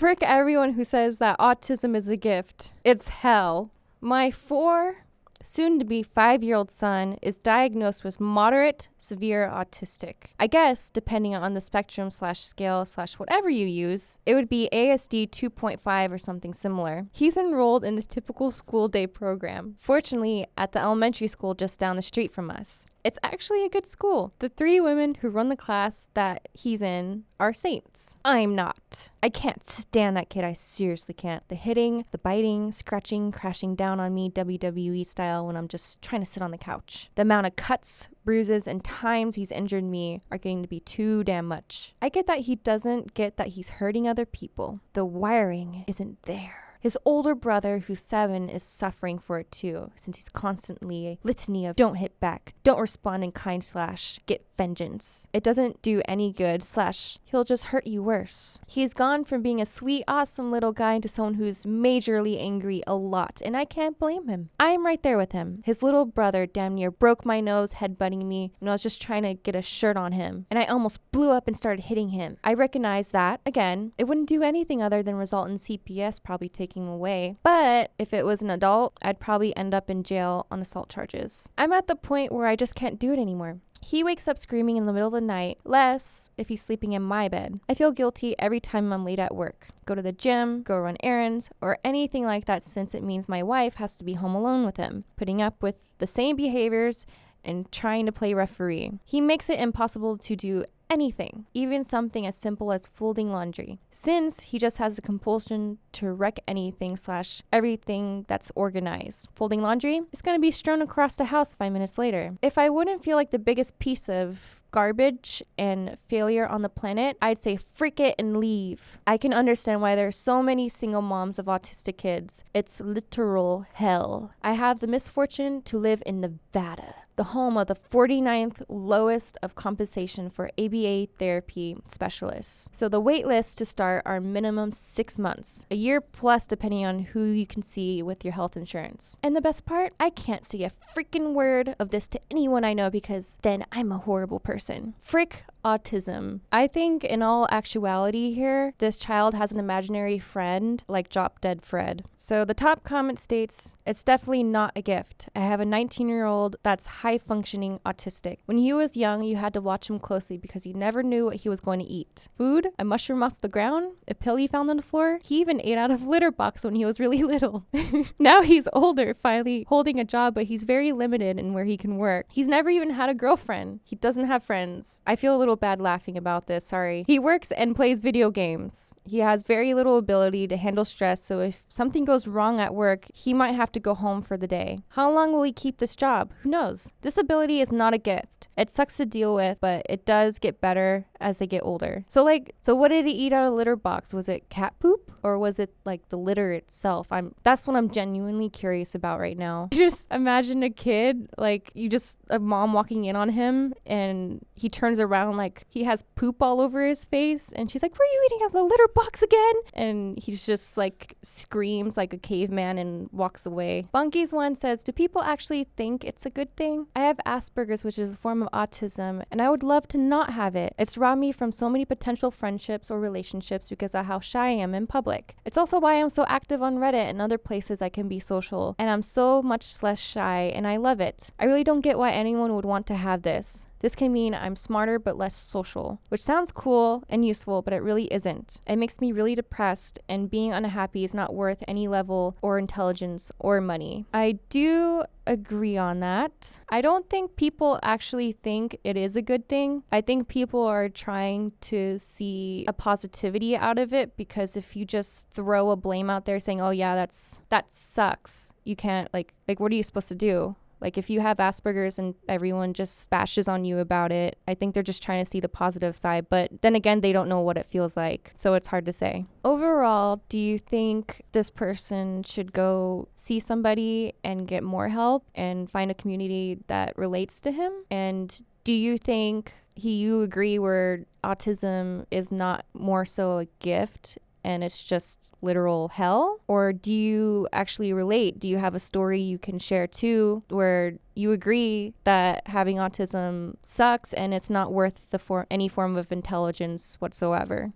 Frick everyone who says that autism is a gift. It's hell. My 4, soon-to-be 5-year-old son is diagnosed with moderate severe autistic. I guess, depending on the spectrum/scale/whatever you use, it would be ASD 2.5 or something similar. He's enrolled in the typical school day program, fortunately at the elementary school just down the street from us. It's actually a good school. The 3 women who run the class that he's in are saints. I'm not. I can't stand that kid. I seriously can't. The hitting, the biting, scratching, crashing down on me WWE style when I'm just trying to sit on the couch. The amount of cuts, bruises, and times he's injured me are getting to be too damn much. I get that he doesn't get that he's hurting other people. The wiring isn't there. His older brother, who's 7, is suffering for it too, since he's constantly a litany of don't hit back, don't respond in kind / get vengeance. It doesn't do any good / he'll just hurt you worse. He's gone from being a sweet, awesome little guy to someone who's majorly angry a lot, and I can't blame him. I'm right there with him. His little brother damn near broke my nose headbutting me when I was just trying to get a shirt on him, and I almost blew up and started hitting him. I recognize that, again, it wouldn't do anything other than result in CPS probably taking away. But if it was an adult, I'd probably end up in jail on assault charges. I'm at the point where I just can't do it anymore. He wakes up screaming in the middle of the night, less if he's sleeping in my bed. I feel guilty every time I'm late at work. Go to the gym, go run errands, or anything like that since it means my wife has to be home alone with him, putting up with the same behaviors and trying to play referee. He makes it impossible to do anything, even something as simple as folding laundry, since he just has a compulsion to wreck anything / everything that's organized. Folding laundry is going to be strewn across the house 5 minutes later. If I wouldn't feel like the biggest piece of garbage and failure on the planet, I'd say freak it and leave. I can understand why there are so many single moms of autistic kids. It's literal hell. I have the misfortune to live in Nevada, the home of the 49th lowest of compensation for ABA therapy specialists. So the wait lists to start are minimum 6 months, a year plus depending on who you can see with your health insurance. And the best part, I can't say a freaking word of this to anyone I know because then I'm a horrible person. Frick autism. I think in all actuality here, this child has an imaginary friend like Drop Dead Fred. So the top comment states, it's definitely not a gift. I have a 19-year-old that's high-functioning autistic. When he was young, you had to watch him closely because you never knew what he was going to eat. Food, a mushroom off the ground, a pill he found on the floor. He even ate out of litter box when he was really little. Now he's older, finally holding a job, but he's very limited in where he can work. He's never even had a girlfriend. He doesn't have friends. I feel a little bad laughing about this, sorry. He works and plays video games. He has very little ability to handle stress, so if something goes wrong at work, he might have to go home for the day. How long will he keep this job? Who knows? Disability is not a gift. It sucks to deal with, but it does get better as they get older. So what did he eat out of a litter box? Was it cat poop? Or was it like the litter itself? That's what I'm genuinely curious about right now. Just imagine a kid, like a mom walking in on him and he turns around like he has poop all over his face and she's like, were you eating out of the litter box again? And he's just like screams like a caveman and walks away. Bunky's one says, do people actually think it's a good thing? I have Asperger's, which is a form of autism, and I would love to not have it. It's robbed me from so many potential friendships or relationships because of how shy I am in public. It's also why I'm so active on Reddit and other places I can be social, and I'm so much less shy, and I love it. I really don't get why anyone would want to have this. This can mean I'm smarter but less social, which sounds cool and useful, but it really isn't. It makes me really depressed, and being unhappy is not worth any level or intelligence or money. I do agree on that. I don't think people actually think it is a good thing. I think people are trying to see a positivity out of it, because if you just throw a blame out there saying, oh yeah, that sucks, you can't, like what are you supposed to do? Like if you have Asperger's and everyone just bashes on you about it, I think they're just trying to see the positive side. But then again, they don't know what it feels like. So it's hard to say. Overall, do you think this person should go see somebody and get more help and find a community that relates to him? And do you think you agree where autism is not more so a gift and it's just literal hell? Or do you actually relate? Do you have a story you can share too where you agree that having autism sucks and it's not worth any form of intelligence whatsoever?